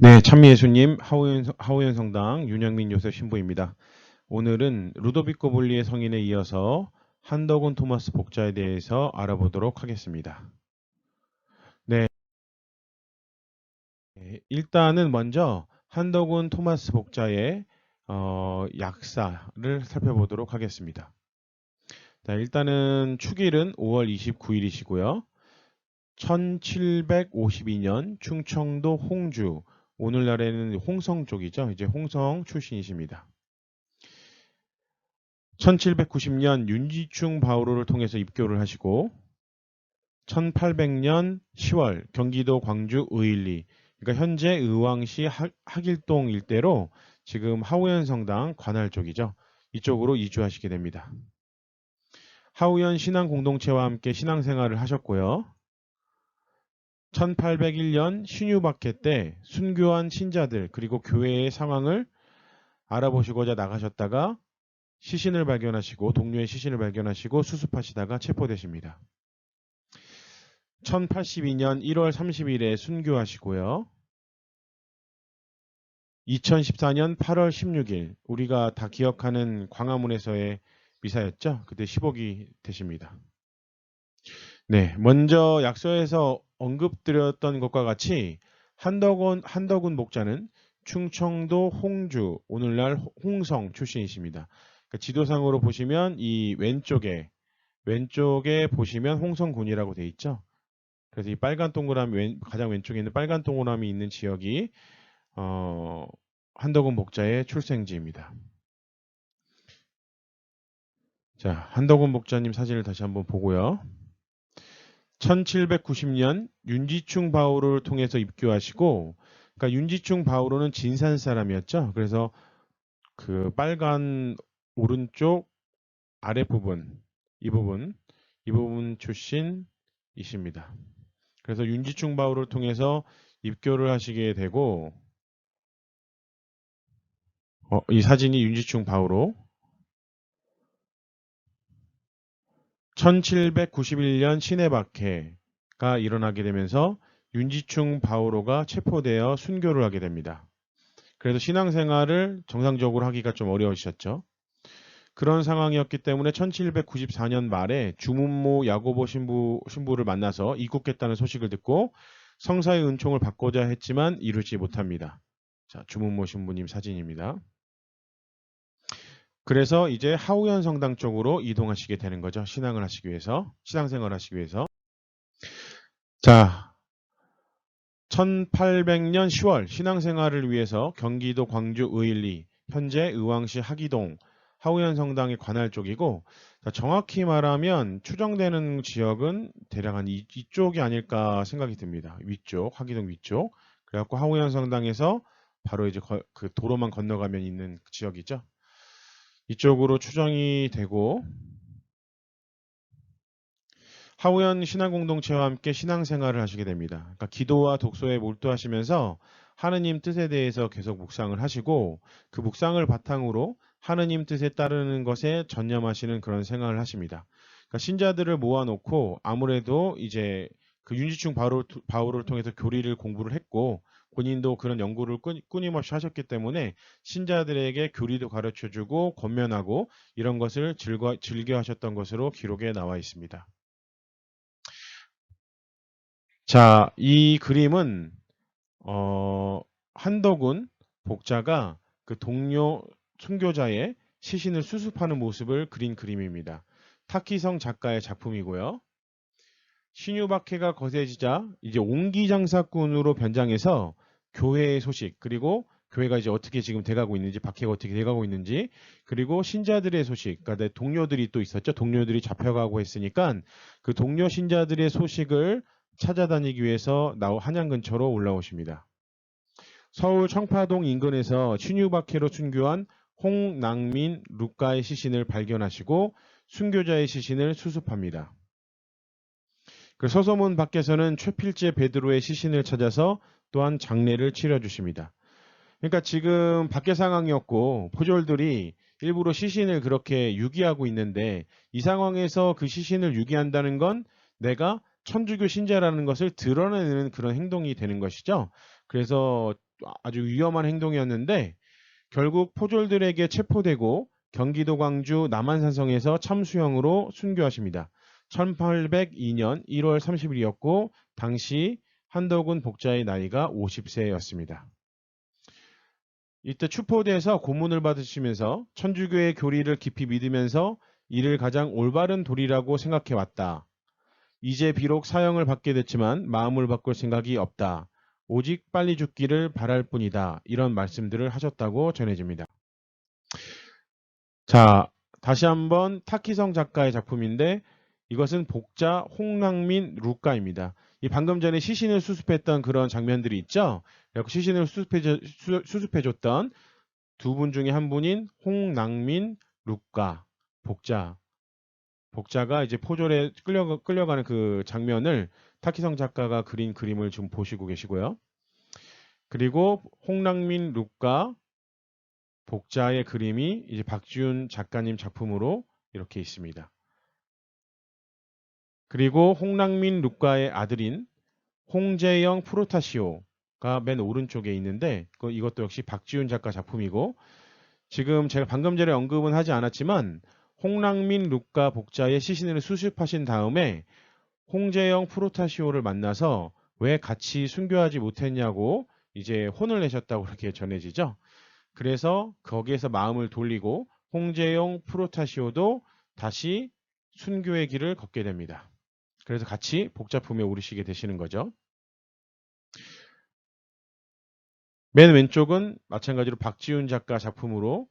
네, 찬미예수님, 하우연 성당 윤영민 요셉 신부입니다. 오늘은 루도비코 볼리의 성인에 이어서 한덕운 토마스 복자에 대해서 알아보도록 하겠습니다. 네, 일단은 먼저 한덕운 토마스 복자의 약사를 살펴보도록 하겠습니다. 자, 일단은 축일은 5월 29일이시고요. 1752년 충청도 홍주, 오늘날에는 홍성 쪽이죠. 이제 홍성 출신이십니다. 1790년 윤지충 바오로를 통해서 입교를 하시고 1800년 10월 경기도 광주 의일리, 그러니까 현재 의왕시 학일동 일대로 지금 하우연 성당 관할 쪽이죠. 이쪽으로 이주하시게 됩니다. 하우연 신앙 공동체와 함께 신앙생활을 하셨고요. 1801년 신유박해 때 순교한 신자들 그리고 교회의 상황을 알아보시고자 나가셨다가 시신을 발견하시고 동료의 시신을 발견하시고 수습하시다가 체포되십니다. 1082년 1월 30일에 순교하시고요. 2014년 8월 16일 우리가 다 기억하는 광화문에서의 미사였죠. 그때 10억이 되십니다. 네, 먼저 약서에서 언급드렸던 것과 같이 한덕운 목자는 충청도 홍주, 오늘날 홍성 출신이십니다. 그러니까 지도상으로 보시면 이 왼쪽에 보시면 홍성군이라고 되어 있죠. 그래서 이 빨간 동그라미 가장 왼쪽에 있는 빨간 동그라미 있는 지역이 한덕운 목자의 출생지입니다. 자, 한덕운 목자님 사진을 다시 한번 보고요. 1790년 윤지충 바오로를 통해서 입교하시고, 그러니까 윤지충 바오로는 진산 사람이었죠. 그래서 그 빨간 오른쪽 아랫부분, 이 부분 출신이십니다. 그래서 윤지충 바오로를 통해서 입교를 하시게 되고, 이 사진이 윤지충 바오로. 1791년 신해박해가 일어나게 되면서 윤지충 바오로가 체포되어 순교를 하게 됩니다. 그래서 신앙생활을 정상적으로 하기가 좀 어려우셨죠. 그런 상황이었기 때문에 1794년 말에 주문모 야고보 신부를 만나서 입국했다는 소식을 듣고 성사의 은총을 받고자 했지만 이루지 못합니다. 자, 주문모 신부님 사진입니다. 그래서 이제 하우연 성당 쪽으로 이동하시게 되는 거죠. 신앙생활 하시기 위해서. 자, 1800년 10월 신앙생활을 위해서 경기도 광주 의일리, 현재 의왕시 하기동, 하우연 성당의 관할 쪽이고, 자, 정확히 말하면 추정되는 지역은 대략 한 이쪽이 아닐까 생각이 듭니다. 위쪽, 하기동 위쪽. 그래갖고 하우연 성당에서 바로 이제 그 도로만 건너가면 있는 지역이죠. 이쪽으로 추정이 되고, 하우연 신앙공동체와 함께 신앙생활을 하시게 됩니다. 그러니까 기도와 독서에 몰두하시면서 하느님 뜻에 대해서 계속 묵상을 하시고 그 묵상을 바탕으로 하느님 뜻에 따르는 것에 전념하시는 그런 생활을 하십니다. 그러니까 신자들을 모아놓고 아무래도 이제 그 윤지충 바울을 통해서 교리를 공부를 했고 본인도 그런 연구를 끊임없이 하셨기 때문에 신자들에게 교리도 가르쳐주고 권면하고 이런 것을 즐겨 하셨던 것으로 기록에 나와 있습니다. 자, 이 그림은 한덕운 복자가 그 동료 순교자의 시신을 수습하는 모습을 그린 그림입니다. 타키성 작가의 작품이고요. 신유박해가 거세지자 이제 옹기장사꾼으로 변장해서 교회의 소식 그리고 교회가 이제 어떻게 지금 돼가고 있는지 박해가 어떻게 돼가고 있는지 그리고 신자들의 소식 그러니까 내 동료들이 또 있었죠. 동료들이 잡혀가고 했으니까 그 동료 신자들의 소식을 찾아다니기 위해서 한양 근처로 올라오십니다. 서울 청파동 인근에서 신유박해로 순교한 홍낭민 루카의 시신을 발견하시고 순교자의 시신을 수습합니다. 그 서소문 밖에서는 최필제 베드로의 시신을 찾아서 또한 장례를 치러주십니다. 그러니까 지금 밖에 상황이었고 포졸들이 일부러 시신을 그렇게 유기하고 있는데 이 상황에서 그 시신을 유기한다는 건 내가 천주교 신자라는 것을 드러내는 그런 행동이 되는 것이죠. 그래서 아주 위험한 행동이었는데 결국 포졸들에게 체포되고 경기도 광주 남한산성에서 참수형으로 순교하십니다. 1802년 1월 30일이었고 당시 한덕운 복자의 나이가 50세였습니다. 이때 추포대에서 고문을 받으시면서 천주교의 교리를 깊이 믿으면서 이를 가장 올바른 도리라고 생각해 왔다. 이제 비록 사형을 받게 됐지만 마음을 바꿀 생각이 없다. 오직 빨리 죽기를 바랄 뿐이다. 이런 말씀들을 하셨다고 전해집니다. 자, 다시 한번 타키성 작가의 작품인데 이것은 복자 홍랑민 루카입니다. 이 방금 전에 시신을 수습했던 그런 장면들이 있죠. 시신을 수습해줬던 두 분 중에 한 분인 홍랑민 루카 복자가 이제 포졸에 끌려가는 그 장면을 타키성 작가가 그린 그림을 지금 보시고 계시고요. 그리고 홍랑민 루카 복자의 그림이 이제 박지훈 작가님 작품으로 이렇게 있습니다. 그리고 홍랑민 루카의 아들인 홍재영 프로타시오가 맨 오른쪽에 있는데 이것도 역시 박지훈 작가 작품이고 지금 제가 방금 전에 언급은 하지 않았지만 홍랑민 루카 복자의 시신을 수습하신 다음에 홍재영 프로타시오를 만나서 왜 같이 순교하지 못했냐고 이제 혼을 내셨다고 그렇게 전해지죠. 그래서 거기에서 마음을 돌리고 홍재영 프로타시오도 다시 순교의 길을 걷게 됩니다. 그래서 같이 복자품에 오르시게 되시는 거죠. 맨 왼쪽은 마찬가지로 박지훈 작가 작품으로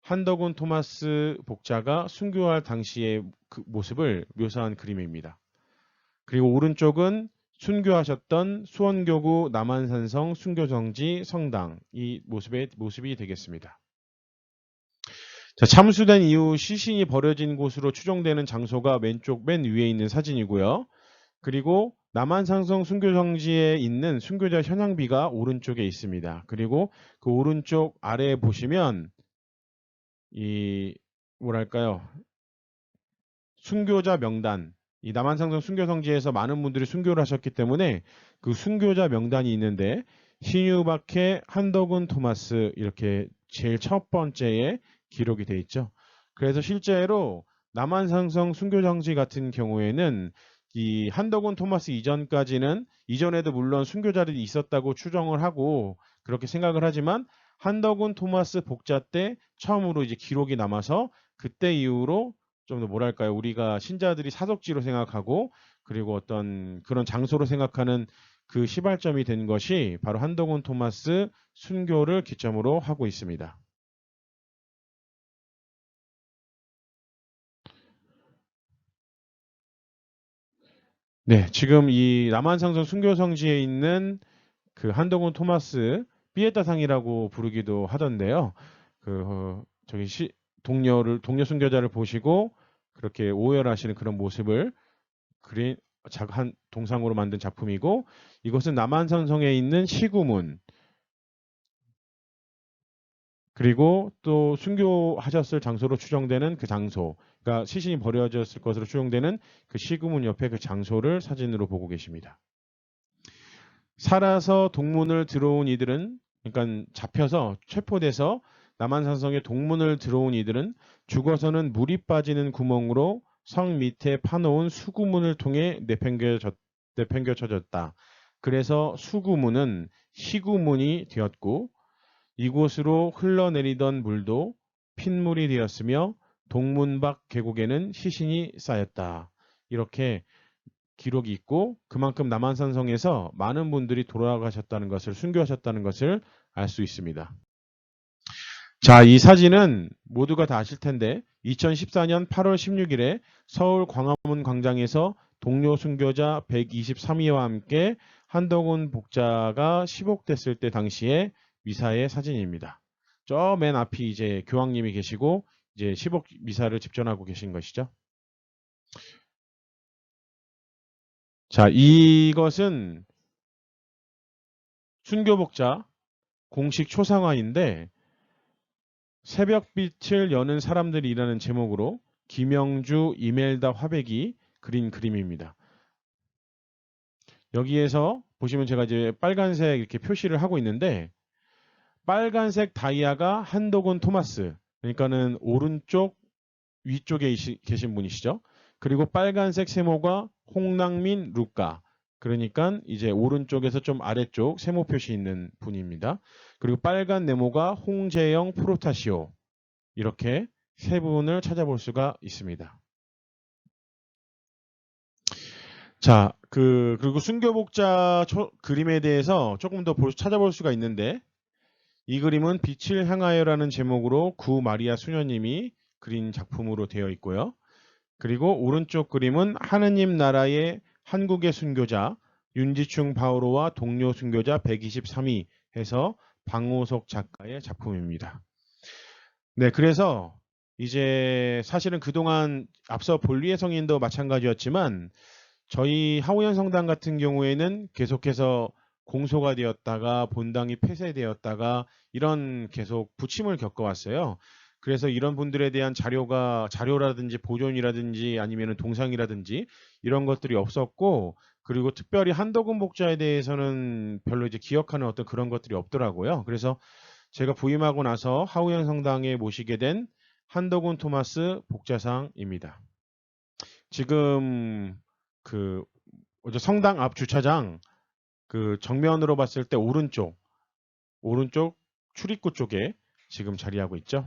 한덕운 토마스 복자가 순교할 당시의 그 모습을 묘사한 그림입니다. 그리고 오른쪽은 순교하셨던 수원교구 남한산성 순교정지 성당 이 모습이 되겠습니다. 자, 참수된 이후 시신이 버려진 곳으로 추정되는 장소가 왼쪽 맨 위에 있는 사진이고요. 그리고 남한산성 순교정지에 있는 순교자 현황비가 오른쪽에 있습니다. 그리고 그 오른쪽 아래에 보시면 이 뭐랄까요? 순교자 명단, 이 남한산성 순교성지에서 많은 분들이 순교를 하셨기 때문에 그 순교자 명단이 있는데 신유박해, 한덕운, 토마스 이렇게 제일 첫 번째에 기록이 돼 있죠. 그래서 실제로 남한산성 순교성지 같은 경우에는 이 한덕운, 토마스 이전에도 물론 순교자들이 있었다고 추정을 하고 그렇게 생각을 하지만 한덕운, 토마스 복자 때 처음으로 이제 기록이 남아서 그때 이후로 좀 더 뭐랄까요? 우리가 신자들이 사적지로 생각하고 그리고 어떤 그런 장소로 생각하는 그 시발점이 된 것이 바로 한덕운 토마스 순교를 기점으로 하고 있습니다. 네, 지금 이 남한산성 순교성지에 있는 그 한덕운 토마스 피에타상이라고 부르기도 하던데요. 저기 동료 순교자를 보시고 그렇게 오열하시는 그런 모습을 그린 한 동상으로 만든 작품이고 이것은 남한산성에 있는 시구문 그리고 또 순교하셨을 장소로 추정되는 그 장소 그러니까 시신이 버려졌을 것으로 추정되는 그 시구문 옆에 그 장소를 사진으로 보고 계십니다. 살아서 동문을 들어온 이들은 그러니까 잡혀서 체포돼서 남한산성에 동문을 들어온 이들은 죽어서는 물이 빠지는 구멍으로 성 밑에 파놓은 수구문을 통해 내팽겨쳐졌다. 그래서 수구문은 시구문이 되었고 이곳으로 흘러내리던 물도 핏물이 되었으며 동문 밖 계곡에는 시신이 쌓였다. 이렇게 기록이 있고 그만큼 남한산성에서 많은 분들이 돌아가셨다는 것을 순교하셨다는 것을 알 수 있습니다. 자, 이 사진은 모두가 다 아실 텐데 2014년 8월 16일에 서울 광화문 광장에서 동료 순교자 123위와 함께 한덕운 복자가 시복됐을 때 당시의 미사의 사진입니다. 저 맨 앞이 이제 교황님이 계시고 이제 시복 미사를 집전하고 계신 것이죠. 자, 이것은 순교복자 공식 초상화인데 새벽빛을 여는 사람들이라는 제목으로 김영주, 이멜다 화백이 그린 그림입니다. 여기에서 보시면 제가 이제 빨간색 이렇게 표시를 하고 있는데 빨간색 다이아가 한도근 토마스, 그러니까는 오른쪽 위쪽에 계신 분이시죠. 그리고 빨간색 세모가 홍랑민 루카, 그러니까 이제 오른쪽에서 좀 아래쪽 세모 표시 있는 분입니다. 그리고 빨간 네모가 홍재영 프로타시오, 이렇게 세 분을 찾아볼 수가 있습니다. 자, 그리고 순교복자 그림에 대해서 조금 더 찾아볼 수가 있는데, 이 그림은 빛을 향하여라는 제목으로 구 마리아 수녀님이 그린 작품으로 되어 있고요. 그리고 오른쪽 그림은 하느님 나라의 한국의 순교자 윤지충 바오로와 동료 순교자 123위 해서 방호석 작가의 작품입니다. 네, 그래서 이제 사실은 그동안 앞서 볼리의 성인도 마찬가지였지만 저희 하우연 성당 같은 경우에는 계속해서 공소가 되었다가 본당이 폐쇄되었다가 이런 계속 부침을 겪어왔어요. 그래서 이런 분들에 대한 자료라든지 보존이라든지 아니면 동상이라든지 이런 것들이 없었고, 그리고 특별히 한덕은 목자에 대해서는 별로 이제 기억하는 어떤 그런 것들이 없더라고요. 그래서 제가 부임하고 나서 하우연 성당에 모시게 된 한덕은 토마스 복자상입니다. 지금 그 성당 앞 주차장 그 정면으로 봤을 때 오른쪽 출입구 쪽에 지금 자리하고 있죠.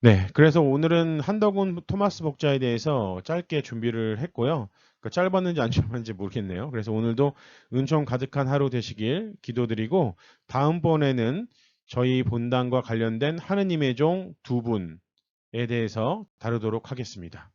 네, 그래서 오늘은 한덕은 토마스 복자에 대해서 짧게 준비를 했고요. 짧았는지 안 짧았는지 모르겠네요. 그래서 오늘도 은총 가득한 하루 되시길 기도드리고, 다음번에는 저희 본당과 관련된 하느님의 종 두 분에 대해서 다루도록 하겠습니다.